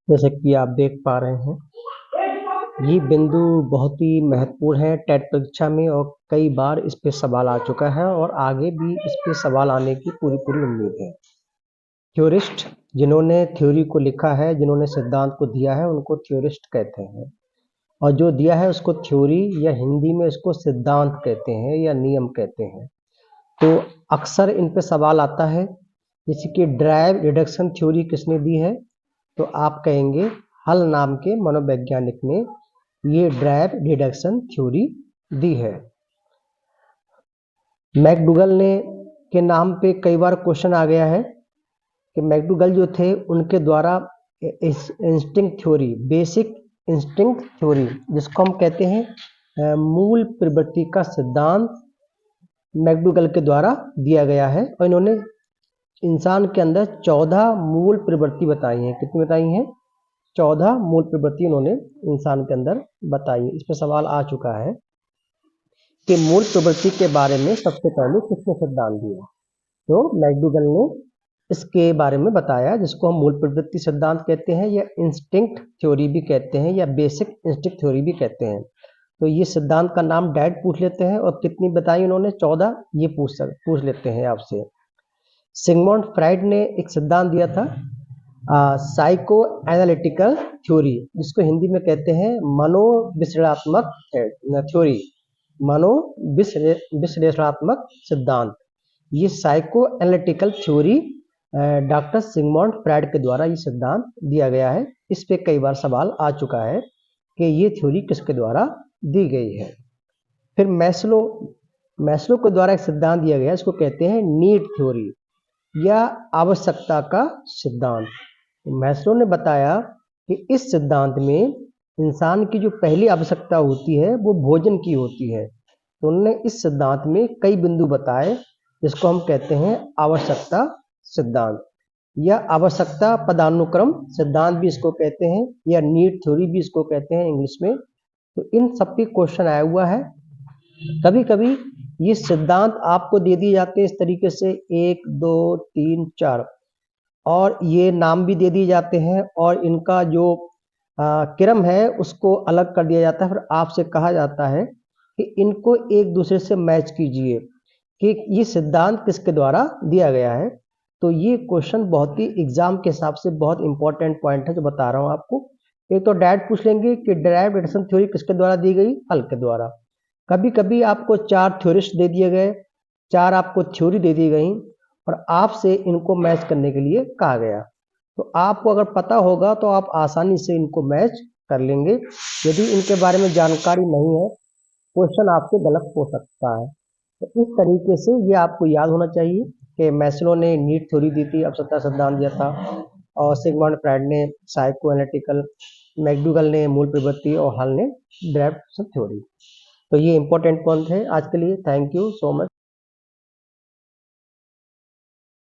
जैसे कि आप देख पा रहे हैं, ये बिंदु बहुत ही महत्वपूर्ण है टेट परीक्षा में और कई बार इस पे सवाल आ चुका है और आगे भी इस पे सवाल आने की पूरी उम्मीद है। थ्योरिस्ट जिन्होंने थ्योरी को लिखा है, जिन्होंने सिद्धांत को दिया है, उनको थ्योरिस्ट कहते हैं और जो दिया है उसको थ्योरी या हिंदी में इसको सिद्धांत कहते हैं या नियम कहते हैं। तो अक्सर इन पे सवाल आता है, जैसे कि ड्राइव रिडक्शन थ्योरी किसने दी है, तो आप कहेंगे हल नाम के मनोवैज्ञानिक ने ये ड्राइव रिडक्शन थ्योरी दी है। मैकडूगल ने के नाम पे कई बार क्वेश्चन आ गया है कि मैकडूगल जो थे उनके द्वारा instinct theory, basic instinct theory, जिसको हम कहते हैं मूल प्रवृत्ति का सिद्धांत, मैकडूगल के द्वारा दिया गया है और इन्होंने इंसान के अंदर 14 मूल प्रवृत्ति बताई हैं। कितनी बताई हैं? 14 मूल प्रवृत्ति उन्होंने इंसान के अंदर बताई। इस पर सवाल आ चुका है कि मूल प्रवृत्ति के बारे में सबसे पहले किसने सिद्धांत दिया, तो मैकडूगल ने इसके बारे में बताया, जिसको हम मूल प्रवृत्ति सिद्धांत कहते हैं या इंस्टिंक्ट थ्योरी भी कहते हैं या बेसिक इंस्टिंक्ट थ्योरी भी कहते हैं। तो ये सिद्धांत का नाम डायरेक्ट पूछ लेते हैं और कितनी बताई उन्होंने? 14। ये पूछ लेते हैं आपसे। सिगमंड फ्राइड ने एक सिद्धांत दिया था साइको एनालिटिकल थ्योरी, जिसको हिंदी में कहते हैं मनोविश्लेषणात्मक थ्योरी, मनोविश्लेषणात्मक सिद्धांत। ये psycho analytical theory doctor Sigmund Freud के द्वारा ये सिद्धांत दिया गया है। इस पे कई बार सवाल आ चुका है कि ये थ्योरी किसके द्वारा दी गई है। फिर मैस्लो के द्वारा एक सिद्धांत दिया गया, इसको कहते हैं नीड थ्योरी या आवश्यकता का सिद्धांत। मैस्लो ने बताया कि इस सिद्धांत में इंसान की जो पहली आवश्यकता होती है वो भोजन की होती है। तो उन्होंने इस सिद्धांत में कई बिंदु बताए, जिसको हम कहते हैं आवश्यकता सिद्धांत या आवश्यकता पदानुक्रम सिद्धांत भी इसको कहते हैं या नीड थ्योरी भी इसको कहते हैं इंग्लिश में। तो इन सब पे क्वेश्चन आया हुआ है। कभी कभी ये सिद्धांत आपको दे दिए जाते हैं इस तरीके से 1 2 3 4 और ये नाम भी दे दिए जाते हैं और इनका जो क्रम है उसको अलग कर दिया जाता है। फिर आपसे कहा जाता है कि इनको एक दूसरे से मैच कीजिए कि ये सिद्धांत किसके द्वारा दिया गया है। तो ये क्वेश्चन बहुत ही एग्जाम के हिसाब से बहुत इंपॉर्टेंट पॉइंट है जो बता रहा हूँ आपको। एक तो डायरेक्ट पूछ लेंगे कि डायरेक्ट रिडक्शन थ्योरी किसके द्वारा दी गई, हल के द्वारा। कभी कभी आपको 4 थ्योरिस्ट दे दिए गए, 4 आपको थ्योरी दे दी गई और आपसे इनको मैच करने के लिए कहा गया। तो आपको अगर पता होगा तो आप आसानी से इनको मैच कर लेंगे। यदि इनके बारे में जानकारी नहीं है, क्वेश्चन आपसे गलत हो सकता है। तो इस तरीके से ये आपको याद होना चाहिए कि मैस्लो ने नीड थ्योरी दी थी, आवश्यकता सिद्धांत दिया था, और सिगमंड फ्राइड ने साइको एनालिटिकल, मैकडूगल ने मूल प्रवृत्ति और हल ने डायरेक्ट थ्योरी। तो ये इंपॉर्टेंट पॉइंट है आज के लिए। Thank you so much.